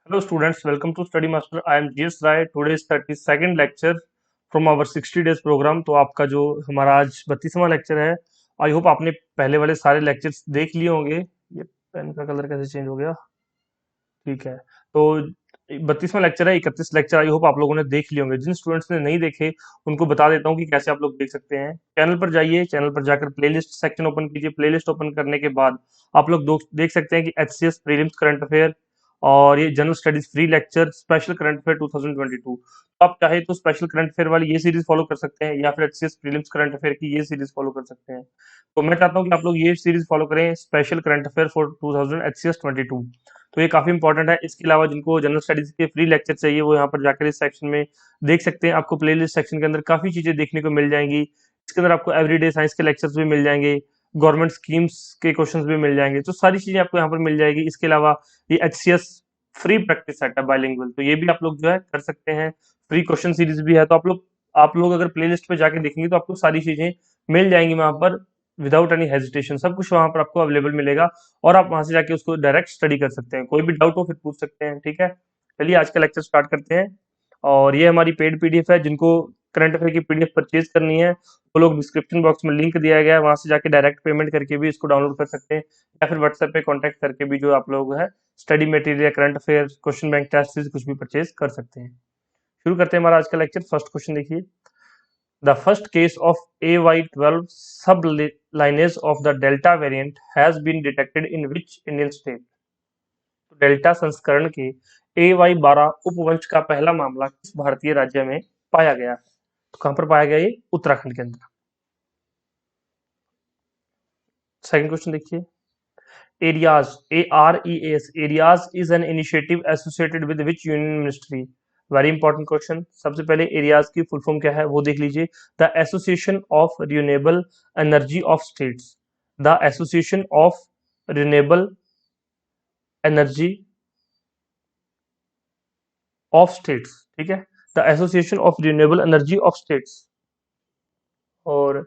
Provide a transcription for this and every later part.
Hello students, welcome to Study Master. I am GS Rai. Today is 32nd lecture from our 60 days program. तो आपका जो हमारा आज 32वां lecture है, I hope आपने पहले वाले सारे लेक्चर्स देख लिए होंगे। ये पेन का कलर कैसे चेंज हो गया? ठीक है। तो 32वां लेक्चर है, 31 लेक्चर आई होप आप लोगों ने देख लिए होंगे। जिन स्टूडेंट्स ने नहीं देखे उनको बता देता हूँ कि कैसे आप लोग देख सकते हैं। चैनल पर जाइए, चैनल पर जाकर प्लेलिस्ट सेक्शन ओपन कीजिए। प्लेलिस्ट ओपन करने के बाद आप लोग देख सकते हैं कि एचसीएस प्रीलिम्स करंट अफेयर और ये general studies free lecture special current affair 2022। तो आप चाहे तो स्पेशल करंट अफेयर वाली ये सीरीज फॉलो कर सकते हैं या फिर एचसीएस प्रीलिम्स करंट अफेयर की ये सीरीज फॉलो कर सकते हैं। तो मैं चाहता हूँ कि आप लोग ये सीरीज फॉलो करें, special current affair for 2000 HCS 22। तो ये काफी इंपॉर्टेंट है। इसके अलावा जिनको जनरल स्टडीज के फ्री लेक्चर चाहिए वो यहाँ पर जाकर इस सेक्शन में देख सकते हैं। आपको प्लेलिस्ट सेक्शन के अंदर काफी चीजें देखने को मिल जाएंगी। इसके अंदर आपको एवरीडे साइंस के लेक्चर्स भी मिल जाएंगे, गवर्नमेंट स्कीम्स के क्वेश्चंस भी मिल जाएंगे। तो सारी चीजें आपको यहाँ पर मिल जाएगी। इसके अलावा ये एचसीएस फ्री प्रैक्टिस सेट है बाइलिंगुअल, तो ये भी आप लोग जो है कर सकते हैं। फ्री क्वेश्चन सीरीज भी है। तो आप लोग अगर प्लेलिस्ट पे जाके देखेंगे तो आपको सारी चीजें मिल जाएंगी वहां पर विदाउट एनी हेजिटेशन। सब कुछ वहां पर आपको अवेलेबल मिलेगा और आप वहां से जाके उसको डायरेक्ट स्टडी कर सकते हैं। कोई भी डाउट हो फिर पूछ सकते हैं। ठीक है, चलिए आज का लेक्चर स्टार्ट करते हैं। और ये हमारी पेड पीडीएफ है। जिनको करंट अफेयर की पीडीएफ परचेज करनी है वो लोग डिस्क्रिप्शन बॉक्स में लिंक दिया गया है, वहां से जाके डायरेक्ट पेमेंट करके भी इसको डाउनलोड कर सकते हैं या फिर व्हाट्सएप पे कांटेक्ट करके भी जो आप लोग है study material, current affair, question bank, test series कुछ भी परचेज कर सकते हैं। शुरू करते हैं हमारा आज का लेक्चर। फर्स्ट क्वेश्चन देखिए, the first case of AY12 सब lineage of the Delta variant has been detected in which Indian state? तो डेल्टा संस्करण के AY12 उपवंश का पहला मामला किस भारतीय राज्य में पाया गया है? तो कहां पर पाया गया? ये उत्तराखंड के अंदर। सेकंड क्वेश्चन देखिए, areas, AREAS, areas is an initiative associated with which union ministry? Very important question. सबसे पहले एरियाज की फुल फॉर्म क्या है वो देख लीजिए। The association of renewable energy of states. The association of renewable energy of states. ठीक है, the association of renewable energy of states. और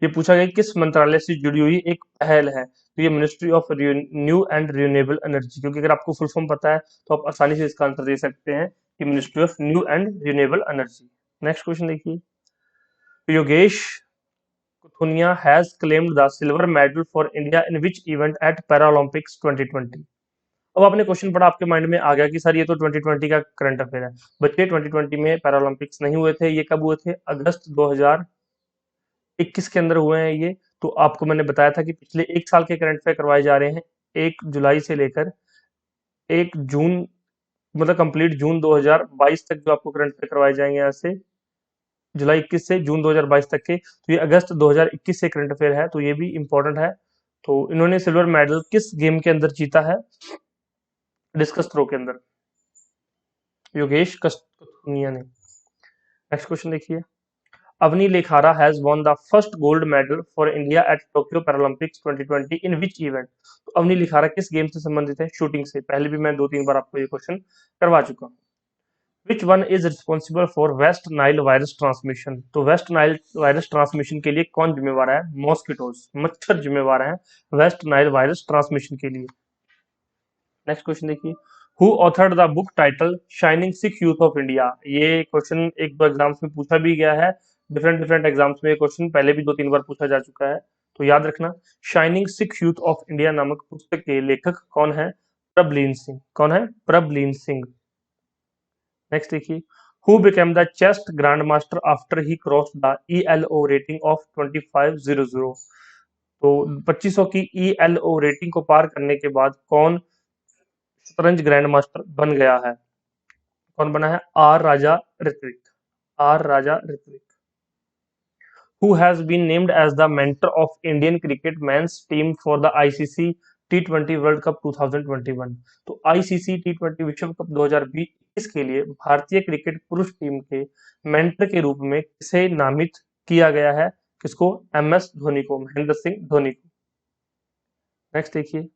ये पूछा गया किस मंत्रालय से जुड़ी हुई एक पहल है? तो ये ministry of new and renewable energy, क्योंकि अगर आपको फुल फॉर्म पता है तो आप आसानी से इसका आंसर दे सकते हैं कि ministry of new and renewable energy. Next question देखिए, Yogesh Kathuniya has claimed the silver medal for India in which event at Paralympics 2020? अब आपने क्वेश्चन पढ़ा, आपके माइंड में आ गया कि सर ये तो 2020 का करंट अफेयर है। बच्चे 2020 में पैरालंपिक्स नहीं हुए थे। ये कब हुए थे? अगस्त 2021 के अंदर हुए हैं ये। तो आपको मैंने बताया था कि पिछले एक साल के करंट अफेयर करवाए जा रहे हैं, 1 जुलाई से लेकर 1 जून, मतलब कंप्लीट जून 2022 तक जो आपको करंट अफेयर करवाए जाएंगे यहाँ से, जुलाई 21 से जून 2022 तक के। तो ये अगस्त 2021 से करंट अफेयर है, तो ये भी इंपॉर्टेंट है। तो इन्होंने सिल्वर मेडल किस गेम के अंदर जीता है? डिस्कस थ्रो के अंदर, योगेश कथुनिया ने। नेक्स्ट क्वेश्चन देखिए, Avani Lekhara has won the first gold medal for India at Tokyo Paralympics 2020 in which event? तो अवनी लेखारा किस गेम से संबंधित है? शूटिंग से। पहले भी मैं 2-3 बार आपको ये क्वेश्चन करवा चुका हूँ। Which one is responsible for West Nile virus transmission? तो वेस्ट नाइल वायरस ट्रांसमिशन के लिए कौन जिम्मेवार है? मॉस्किटोज, मच्छर जिम्मेवार है वेस्ट नाइल वायरस ट्रांसमिशन के लिए। नेक्स्ट क्वेश्चन देखिए, who authored the book title shining Sikh youth of India? ये क्वेश्चन 1-2 एग्जाम्स में पूछा भी गया है। डिफरेंट एग्जाम्स में ये क्वेश्चन पहले भी 2-3 बार पूछा जा चुका है, तो याद रखना। Shining Sikh youth of India नामक पुस्तक के लेखक कौन है? प्रभलीन सिंह। कौन है? प्रभलीन सिंह। नेक्स्ट देखिए, who became the chest grand master after he cross the ELO rating of 2500? तो 2500 की ELO रेटिंग को पार करने के बाद कौन शतरंज ग्रैंड मास्टर बन गया है? कौन बना है? R Raja Rithvik. R Raja Rithvik. Who has been named as the mentor of Indian cricket men's team for the ICC T20 world cup 2021? तो ICC T20 विश्व कप 2021 के लिए भारतीय क्रिकेट पुरुष टीम के मेंटर के रूप में किसे नामित किया गया है? किसको? MS धोनी को, महेंद्र सिंह धोनी को। नेक्स्ट देखिए,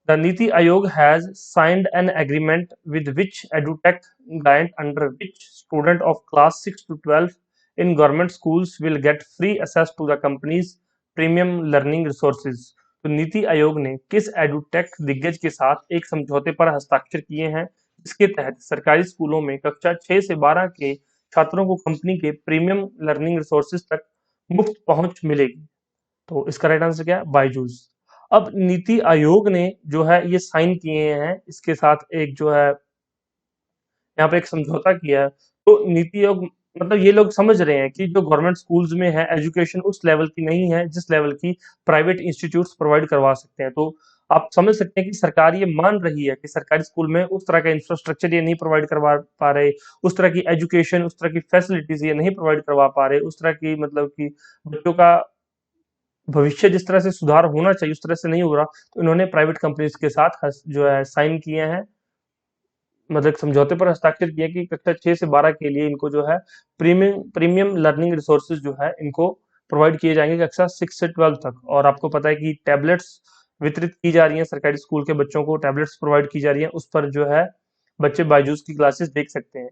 the Niti Aayog has signed an agreement with which edutech giant under which student of class 6 to 12 in government schools will get free access to the company's premium learning resources? तो नीति आयोग ने किस edutech दिग्गज के साथ एक समझौते पर हस्ताक्षर किए हैं इसके तहत सरकारी स्कूलों में कक्षा 6 से 12 के छात्रों को कंपनी के प्रीमियम लर्निंग रिसोर्सेज तक मुफ्त पहुंच मिलेगी। तो इसका राइट आंसर क्या है? बायजूस। अब नीति आयोग ने जो है ये साइन किए हैं इसके साथ एक जो है यहाँ पे एक समझौता किया है। तो नीति आयोग मतलब ये लोग समझ रहे हैं कि जो गवर्नमेंट स्कूल्स में है एजुकेशन उस लेवल की नहीं है जिस लेवल की प्राइवेट इंस्टीट्यूट्स प्रोवाइड करवा सकते हैं। तो आप समझ सकते हैं कि सरकार ये मान रही है कि सरकारी स्कूल में उस तरह का इंफ्रास्ट्रक्चर ये नहीं प्रोवाइड करवा पा रहे, उस तरह की एजुकेशन, उस तरह की फैसिलिटीज ये नहीं प्रोवाइड करवा पा रहे, उस तरह की मतलब कि बच्चों का भविष्य जिस तरह से सुधार होना चाहिए उस तरह से नहीं हो रहा। तो इन्होंने प्राइवेट कंपनीज के साथ जो है साइन किए हैं, मतलब समझौते पर हस्ताक्षर किया कि कक्षा 6 से 12 के लिए इनको जो है प्रीमियम प्रीमियम लर्निंग रिसोर्सेज जो है इनको प्रोवाइड किए जाएंगे कक्षा 6 से 12 तक। और आपको पता है कि टैबलेट्स वितरित की जा रही हैं, सरकारी स्कूल के बच्चों को टैबलेट्स प्रोवाइड की जा रही हैं, उस पर जो है बच्चे बायजूस की क्लासेस देख सकते हैं।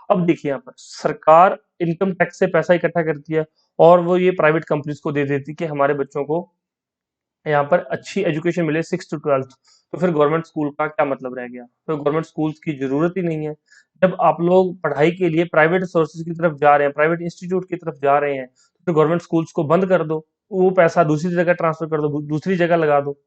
अब देखिए यहाँ पर सरकार इनकम टैक्स से पैसा इकट्ठा करती है और वो ये प्राइवेट कंपनीज को दे देती है कि हमारे बच्चों को यहाँ पर अच्छी एजुकेशन मिले 6 टू 12। तो फिर गवर्नमेंट स्कूल का क्या मतलब रह गया? तो गवर्नमेंट स्कूल्स की जरूरत ही नहीं है। जब आप लोग पढ़ाई के लिए प्राइवेट सोर्सेज की तरफ जा रहे हैं, प्राइवेट इंस्टीट्यूट की तरफ जा रहे हैं, तो गवर्नमेंट स्कूल्स को बंद कर दो, वो पैसा दूसरी जगह ट्रांसफर कर दो, दूसरी जगह लगा दो,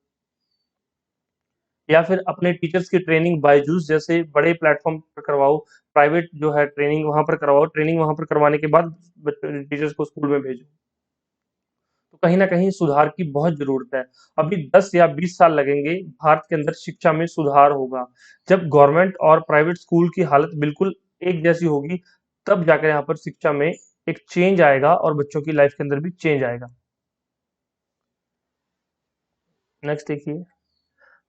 या फिर अपने टीचर्स की ट्रेनिंग बायजूस जैसे बड़े प्लेटफॉर्म पर करवाओ, प्राइवेट जो है ट्रेनिंग वहां पर करवाओ, ट्रेनिंग वहां पर करवाने के बाद टीचर्स को स्कूल में भेजो। तो कहीं न कहीं सुधार की बहुत ज़रूरत है। अभी 10 या 20 साल लगेंगे, भारत के अंदर शिक्षा में सुधार होगा। जब गवर्नमेंट और प्राइवेट स्कूल की हालत बिल्कुल एक जैसी होगी, तब जाकर यहाँ पर शिक्षा में एक चेंज आएगा और बच्चों की लाइफ के अंदर भी चेंज आएगा। नेक्स्ट देखिए,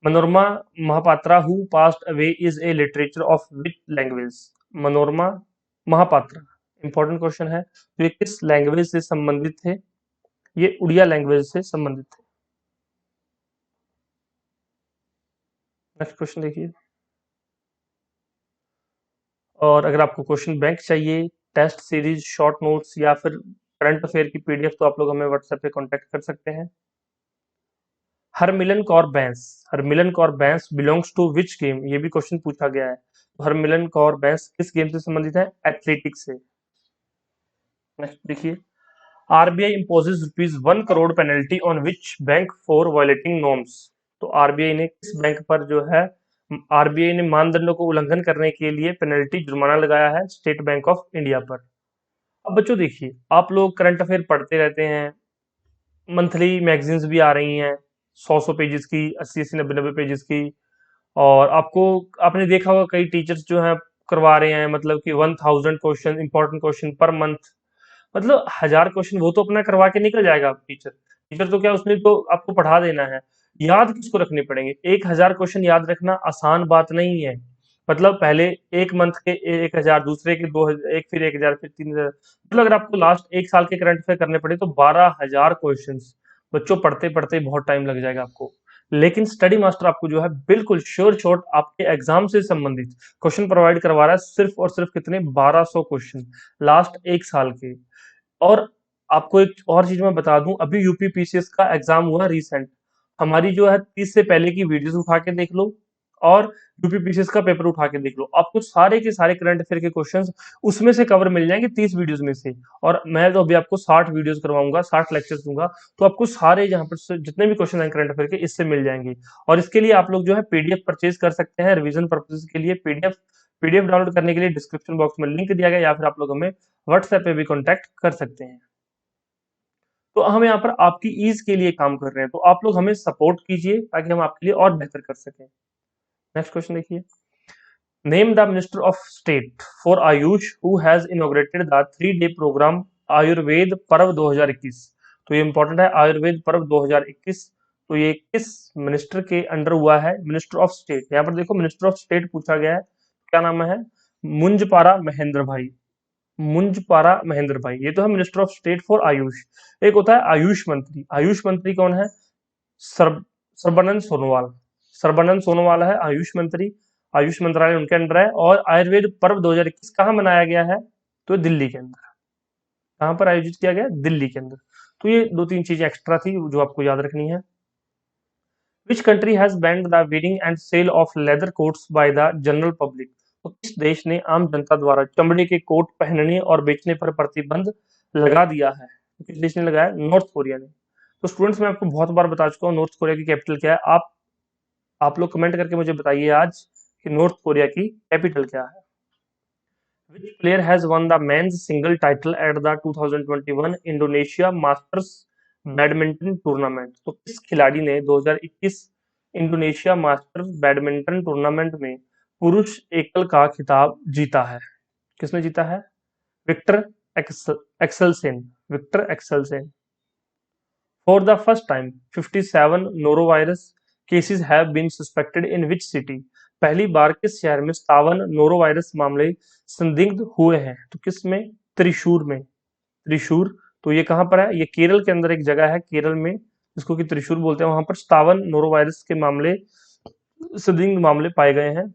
Manorama Mahapatra who passed away is a literature of which language? Manorama Mahapatra important question है। तो ये किस लैंग्वेज से संबंधित थे? ये उड़िया लैंग्वेज से संबंधित थे। नेक्स्ट क्वेश्चन देखिए। और अगर आपको क्वेश्चन बैंक चाहिए, टेस्ट सीरीज, शॉर्ट नोट्स या फिर करंट अफेयर की पीडीएफ, तो आप लोग हमें व्हाट्सएप पे कांटेक्ट कर सकते हैं। Harmilan Kaur Bains belongs to which game? ये भी क्वेश्चन पूछा गया है। तो हरमिलन कौर बैंस किस गेम से संबंधित है? एथलेटिक्स से। नेक्स्ट देखिए, RBI imposes ₹1 crore penalty on which bank for violating norms? तो आरबीआई ने किस बैंक पर जो है आरबीआई ने मानदंडों को उल्लंघन करने के लिए पेनल्टी जुर्माना लगाया है? स्टेट बैंक ऑफ इंडिया पर। अब बच्चों देखिए, आप लोग करंट अफेयर पढ़ते रहते हैं, मंथली मैगजीन्स भी आ रही हैं 100 पेजेस की, 80 90 पेजेस की। और आपको आपने देखा होगा कई टीचर्स जो हैं करवा रहे हैं मतलब कि 1000 question important question per month, मतलब 1000 क्वेश्चन वो तो अपना करवा के निकल जाएगा। आप टीचर टीचर तो क्या, उसने तो आपको पढ़ा देना है, याद किसको रखने पड़ेंगे? 1000 क्वेश्चन याद रखना आसान बात नहीं है। मतलब पहले एक मंथ के 1000, दूसरे के 2000, एक फिर 1000, फिर 3000, मतलब अगर आपको लास्ट एक साल के करंट अफेयर करने पड़े तो 12,000 क्वेश्चन बच्चों पढ़ते पढ़ते बहुत टाइम लग जाएगा आपको। लेकिन स्टडी मास्टर आपको जो है बिल्कुल श्योर शॉट आपके एग्जाम से संबंधित क्वेश्चन प्रोवाइड करवा रहा है, सिर्फ और सिर्फ कितने? 1200 क्वेश्चन लास्ट एक साल के। और आपको एक और चीज मैं बता दूं, अभी यूपी पीसीएस का एग्जाम हुआ रिसेंट, हमारी जो है 30 से पहले की वीडियोस उठा के देख लो और यूपी पीसीएस का पेपर उठा के देख लो, आपको सारे के सारे करंट अफेयर के क्वेश्चंस उसमें से कवर मिल जाएंगे 30 वीडियोस में से। और मैं तो अभी आपको 60 वीडियोस करवाऊंगा, 60 लेक्चर्स दूंगा, तो आपको सारे जहां पर जितने भी क्वेश्चन हैं करंट अफेयर के इससे मिल जाएंगे। और इसके लिए आप लोग जो है पीडीएफ परचेज कर सकते हैं रिवीजन पर्पसेस के लिए। पीडीएफ डाउनलोड करने के लिए डिस्क्रिप्शन बॉक्स में लिंक दिया गया, या फिर आप लोग हमें व्हाट्सएप पे भी कॉन्टैक्ट कर सकते हैं। तो हम यहाँ पर आपकी ईज के लिए काम कर रहे हैं, तो आप लोग हमें सपोर्ट कीजिए ताकि हम आपके लिए और बेहतर कर सकें। नेक्स्ट क्वेश्चन देखिए, name the minister of state for AYUSH who has inaugurated the 3 day programme Ayurveda Parv 2021। तो ये इंपॉर्टेंट है, आयुर्वेद पर्व 2021। तो ये किस मिनिस्टर के अंडर हुआ है? Minister of state. यहाँ पर देखो मिनिस्टर ऑफ स्टेट पूछा गया है, क्या नाम है? मुंजपारा महेंद्र भाई। मुंजपारा महेंद्र भाई, ये तो है minister of state for Ayush. एक होता है आयुष मंत्री। आयुष मंत्री कौन है? सर सर्बानंद सोनोवाल। सर्बानंद सोनोवाल है आयुष मंत्री। आयुष मंत्रालय उनके अंडर है। और आयुर्वेद पर्व 2021 कहाँ मनाया गया है? तो दिल्ली के अंदर। कहाँ पर आयोजित किया गया? दिल्ली के अंदर। तो ये दो तीन चीजें एक्स्ट्रा थी जो आपको याद रखनी है। Which country has banned the wearing and sale of leather coats by the general public? तो किस देश ने आम जनता द्वारा चमड़े के कोट पहनने और बेचने पर प्रतिबंध लगा दिया है? तो किस देश ने लगाया? नॉर्थ कोरिया ने। तो स्टूडेंट्स मैं आपको बहुत बार बता चुका हूँ नॉर्थ कोरिया की कैपिटल क्या है। आप लोग कमेंट करके मुझे बताइए आज कि नॉर्थ कोरिया की कैपिटल क्या है। Which player has won the men's single title at the 2021 Indonesia masters badminton tournament? तो किस खिलाड़ी ने 2021 इंडोनेशिया मास्टर्स बैडमिंटन टूर्नामेंट में पुरुष एकल का खिताब जीता है? किसने जीता है? Viktor Axelsen. Viktor Axelsen. For the first time, 57 norovirus cases have been suspected in which city? पहली बार किस शहर में 57 नोरोवायरस मामले संदिग्ध हुए हैं? तो किस में? त्रिशूर में। त्रिशूर। तो ये कहां पर है? ये केरल के अंदर एक जगह है, केरल में, जिसको कि त्रिशूर बोलते हैं। वहां पर 57 नोरोवायरस के मामले, संदिग्ध मामले पाए गए हैं।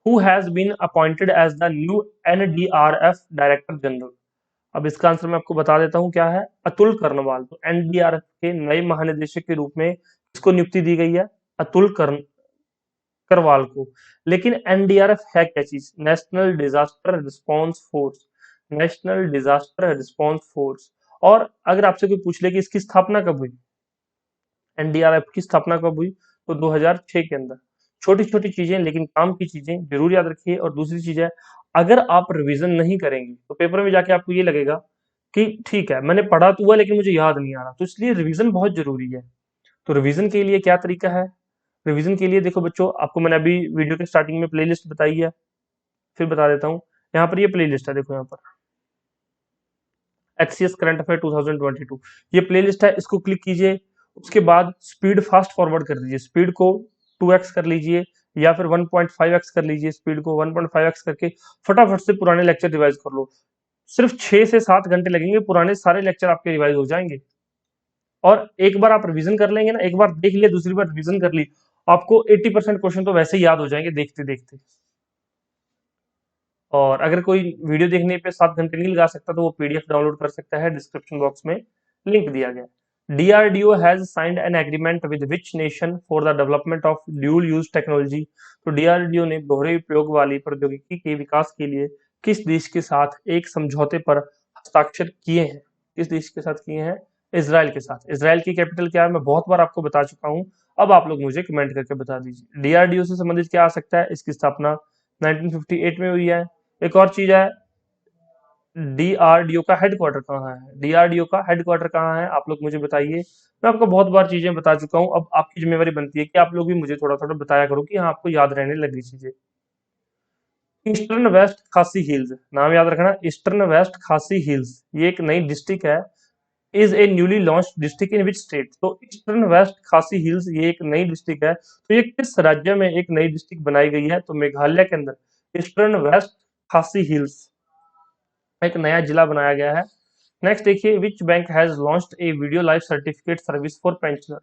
Who has been appointed as the new NDRF director general? अब इसका आंसर मैं आपको बता देता हूं क्या है। अतुल कर्णवाल। तो एनडीआरएफ के नए महानिदेशक के रूप में किसको नियुक्ति दी गई है? अतुल करवाल को। लेकिन एनडीआरएफ है क्या चीज? National disaster response force. National disaster response force. और अगर आपसे कोई पूछ ले कि इसकी स्थापना कब हुई, एनडीआरएफ की स्थापना कब हुई, तो 2006 के अंदर। छोटी छोटी चीजें लेकिन काम की चीजें जरूर याद रखिए। और दूसरी चीज है, अगर आप रिवीजन नहीं करेंगे तो पेपर में जाके आपको ये लगेगा कि ठीक है मैंने पढ़ा तो हुआ लेकिन मुझे याद नहीं आ रहा। तो इसलिए रिवीजन बहुत जरूरी है। तो रिवीजन के लिए क्या तरीका है? रिवीजन के लिए देखो बच्चों, आपको मैंने अभी वीडियो के स्टार्टिंग में प्लेलिस्ट बताई है, फिर बता देता हूँ। यहाँ पर ये प्लेलिस्ट है, देखो यहाँ पर एचसीएस करंट अफेयर 2022, ये प्लेलिस्ट है, इसको क्लिक कीजिए। उसके बाद स्पीड फास्ट फॉरवर्ड कर दीजिए, स्पीड को 2x कर लीजिए या फिर 1.5x कर लीजिए। स्पीड को 1.5x करके फटाफट से पुराने लेक्चर रिवाइज कर लो। सिर्फ 6 से 7 घंटे लगेंगे, पुराने सारे लेक्चर आपके रिवाइज हो जाएंगे। और एक बार आप रिवीजन कर लेंगे ना, एक बार देख लिया, दूसरी बार रिवीजन कर ली, आपको 80% क्वेश्चन तो वैसे ही याद हो जाएंगे देखते देखते। और अगर कोई वीडियो देखने पे 7 घंटे नहीं लगा सकता तो वो पीडीएफ डाउनलोड कर सकता है, डिस्क्रिप्शन बॉक्स में लिंक दिया गया। DRDO has signed an agreement with which nation for the development of dual use technology? तो डीआरडीओ ने दोहरे उपयोग वाली प्रौद्योगिकी के विकास के लिए किस देश के साथ एक समझौते पर हस्ताक्षर किए हैं? किस देश के साथ किए हैं? इसराइल के साथ। इसराइल की कैपिटल क्या है? मैं बहुत बार आपको बता चुका हूं, अब आप लोग मुझे कमेंट करके बता दीजिए। डीआरडीओ से संबंधित क्या आ सकता है? इसकी स्थापना 1958 में हुई है। एक और चीज है, डीआरडीओ का हेडक्वार्टर कहाँ है? डीआरडीओ का हेडक्वार्टर कहाँ है? आप लोग मुझे बताइए। मैं आपको बहुत बार चीजें बता चुका हूँ, अब आपकी जिम्मेवारी बनती है कि आप लोग भी मुझे थोड़ा थोड़ा बताया करो कि हाँ आपको याद रहने लगी चीजें। ईस्टर्न वेस्ट खासी हिल्स, नाम याद रखना, ईस्टर्न वेस्ट खासी हिल्स, ये एक नई डिस्ट्रिक्ट है। Is a newly launch district in which state? तो ईस्टर्न वेस्ट खासी हिल्स ये एक नई डिस्ट्रिक्ट है। तो ये किस राज्य में एक नई डिस्ट्रिक्ट बनाई गई है? तो मेघालय के अंदर ईस्टर्न वेस्ट खासी हिल्स एक नया जिला बनाया गया है। नेक्स्ट देखिए, which bank has launched A video life certificate service for pensioner?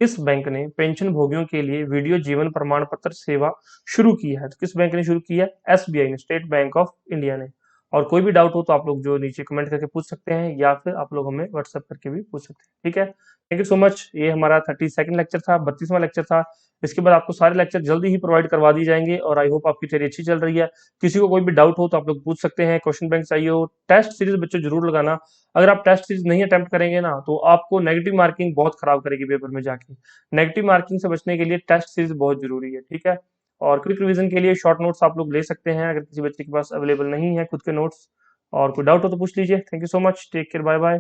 किस बैंक ने पेंशन भोगियों के लिए वीडियो जीवन प्रमाण पत्र सेवा शुरू की है? तो किस बैंक ने शुरू की है? एसबीआई ने, स्टेट बैंक ऑफ इंडिया ने। और कोई भी डाउट हो तो आप लोग जो नीचे कमेंट करके पूछ सकते हैं या फिर आप लोग हमें व्हाट्सएप करके भी पूछ सकते हैं। ठीक है, थैंक यू सो मच। ये हमारा 32वां लेक्चर था, 32वां लेक्चर था। इसके बाद आपको सारे लेक्चर जल्दी ही प्रोवाइड करवा दी जाएंगे और आई होप आपकी तैयारी अच्छी चल रही है। किसी को कोई भी डाउट हो तो आप लोग पूछ सकते हैं, क्वेश्चन बैंक चाहिए हो, टेस्ट सीरीज बच्चों जरूर लगाना। अगर आप टेस्ट सीरीज नहीं अटेम्प्ट करेंगे ना तो आपको नेगेटिव मार्किंग बहुत खराब करेगी पेपर में जाके। नेगेटिव मार्किंग से बचने के लिए टेस्ट सीरीज बहुत जरूरी है। ठीक है, और क्विक रिवीजन के लिए शॉर्ट नोट्स आप लोग ले सकते हैं अगर किसी बच्चे के पास अवेलेबल नहीं है खुद के नोट्स। और कोई डाउट हो तो पूछ लीजिए। Thank you so much, take care, bye bye,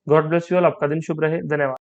God bless you all, आपका दिन शुभ रहे, धन्यवाद।